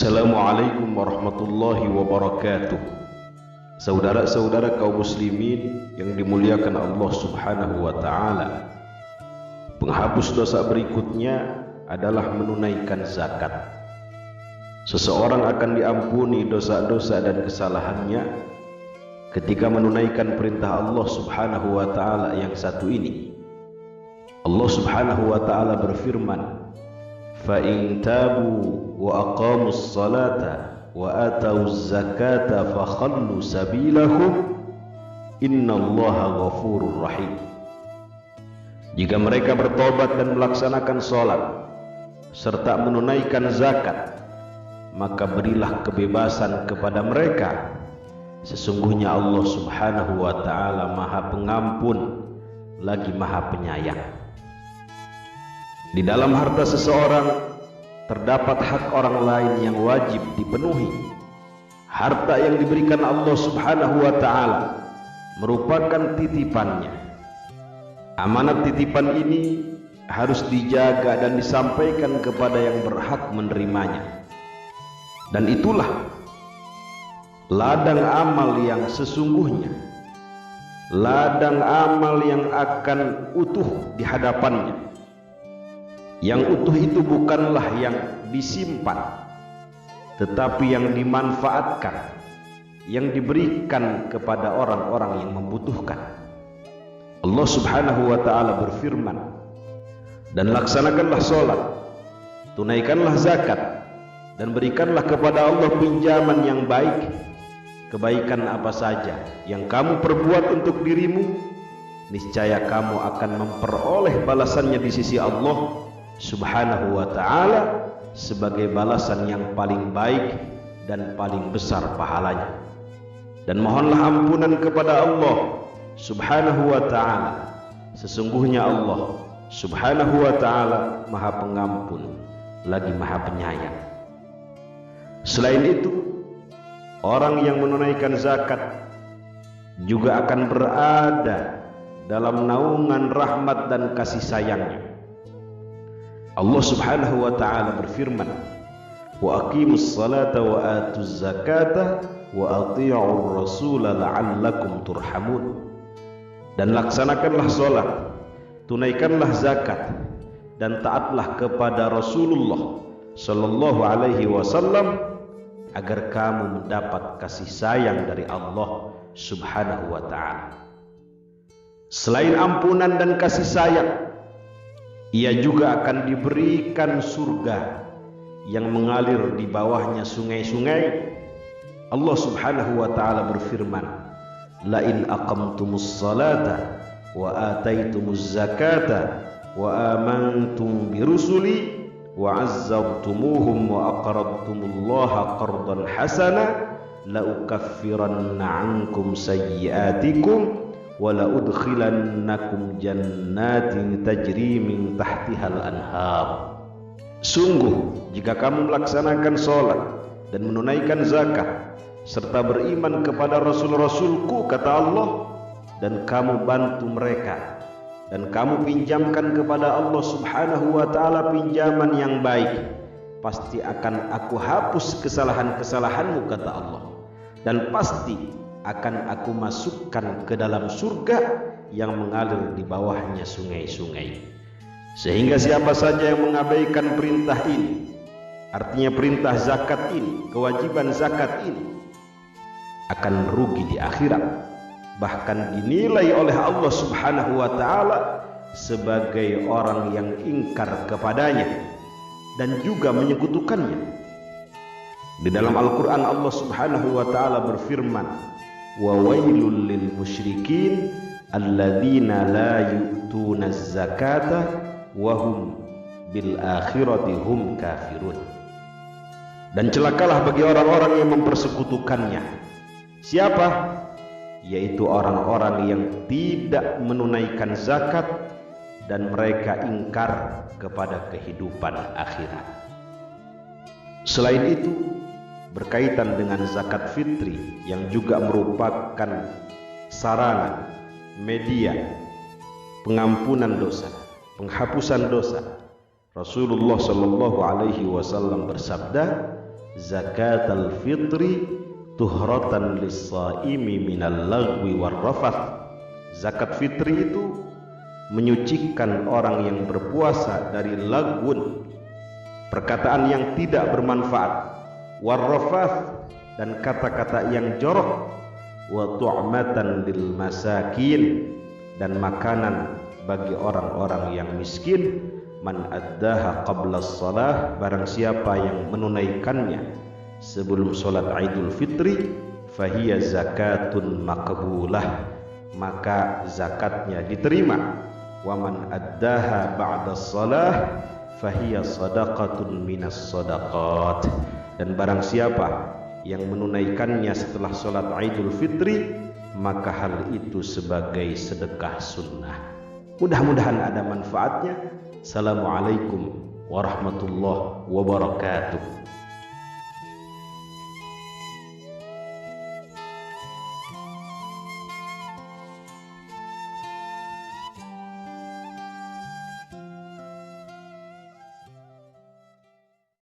Assalamualaikum warahmatullahi wabarakatuh. Saudara-saudara kaum muslimin yang dimuliakan Allah Subhanahu wa taala. Penghapus dosa berikutnya adalah menunaikan zakat. Seseorang akan diampuni dosa-dosa dan kesalahannya ketika menunaikan perintah Allah Subhanahu wa taala yang satu ini. Allah Subhanahu wa taala berfirman, "Fa in tabu wa aqamus salata wa atauz zakata fakhallu sabilahum innallaha ghafurur rahim." Jika mereka bertobat dan melaksanakan salat serta menunaikan zakat, maka berilah kebebasan kepada mereka. Sesungguhnya Allah Subhanahu wa taala Maha Pengampun lagi Maha Penyayang. Di dalam harta seseorang terdapat hak orang lain yang wajib dipenuhi. Harta yang diberikan Allah Subhanahu wa taala merupakan titipannya. Amanat titipan ini harus dijaga dan disampaikan kepada yang berhak menerimanya. Dan itulah ladang amal yang sesungguhnya, ladang amal yang akan utuh di hadapannya. Yang utuh itu bukanlah yang disimpan, tetapi yang dimanfaatkan, yang diberikan kepada orang-orang yang membutuhkan. Allah Subhanahu wa taala berfirman, "Dan laksanakanlah sholat, tunaikanlah zakat, dan berikanlah kepada Allah pinjaman yang baik. Kebaikan apa saja yang kamu perbuat untuk dirimu, niscaya kamu akan memperoleh balasannya di sisi Allah Subhanahu wa ta'ala sebagai balasan yang paling baik dan paling besar pahalanya. Dan mohonlah ampunan kepada Allah Subhanahu wa ta'ala. Sesungguhnya Allah Subhanahu wa ta'ala Maha Pengampun lagi Maha Penyayang." Selain itu, orang yang menunaikan zakat juga akan berada dalam naungan rahmat dan kasih sayangnya. Allah Subhanahu wa taala berfirman, "Wa aqimus salata wa atuz zakata wa athi'ur rasula la'allakum turhamun." Dan laksanakanlah salat, tunaikanlah zakat, dan taatlah kepada Rasulullah sallallahu alaihi wasallam agar kamu mendapat kasih sayang dari Allah Subhanahu wa taala. Selain ampunan dan kasih sayang, ia juga akan diberikan surga yang mengalir di bawahnya sungai-sungai. Allah Subhanahu wa taala berfirman, "La in aqamtumus salata wa ataitumuz zakata wa amantum birusuli wa azzartumuhum wa aqradtumullaha qardan hasana la ukaffiranna 'ankum sayyi'atikum wala udkhilannakum jannatin tajri min tahtihal anhar." Sungguh, jika kamu melaksanakan sholat dan menunaikan zakat serta beriman kepada Rasul-Rasulku, kata Allah, dan kamu bantu mereka dan kamu pinjamkan kepada Allah Subhanahu wa ta'ala pinjaman yang baik, pasti akan aku hapus kesalahan-kesalahanmu, kata Allah, dan pasti akan aku masukkan ke dalam surga yang mengalir di bawahnya sungai-sungai. Sehingga siapa saja yang mengabaikan perintah ini, artinya perintah zakat ini, kewajiban zakat ini, akan rugi di akhirat, bahkan dinilai oleh Allah Subhanahu wa ta'ala sebagai orang yang ingkar kepadanya dan juga menyekutukannya. Di dalam Al-Quran Allah Subhanahu wa ta'ala berfirman, "Wa wailul lil musyrikin alladzina la yu'tunaz zakata wa hum bil akhirati hum kafirun." Dan celakalah bagi orang-orang yang mempersekutukannya. Siapa? Yaitu orang-orang yang tidak menunaikan zakat dan mereka ingkar kepada kehidupan akhirat. Selain itu, berkaitan dengan zakat fitri yang juga merupakan sarana media pengampunan dosa, penghapusan dosa, Rasulullah sallallahu alaihi wasallam bersabda, zakatal fitri tuhratan lis-shaimi minal lagwi warrafath. Zakat fitri itu menyucikan orang yang berpuasa dari lagwun, perkataan yang tidak bermanfaat, warrafath, dan kata-kata yang jorok, wa tu'matan lil masakin, dan makanan bagi orang-orang yang miskin. Man addaha qabla shalah, barang siapa yang menunaikannya sebelum salat Idul Fitri, fahiya zakatun maqbulah, maka zakatnya diterima. Wa man addaha ba'da shalah fahiya sadaqatun minas sadaqat, dan barang siapa yang menunaikannya setelah salat Idul Fitri, maka hal itu sebagai sedekah sunnah. Mudah-mudahan ada manfaatnya. Assalamualaikum warahmatullahi wabarakatuh.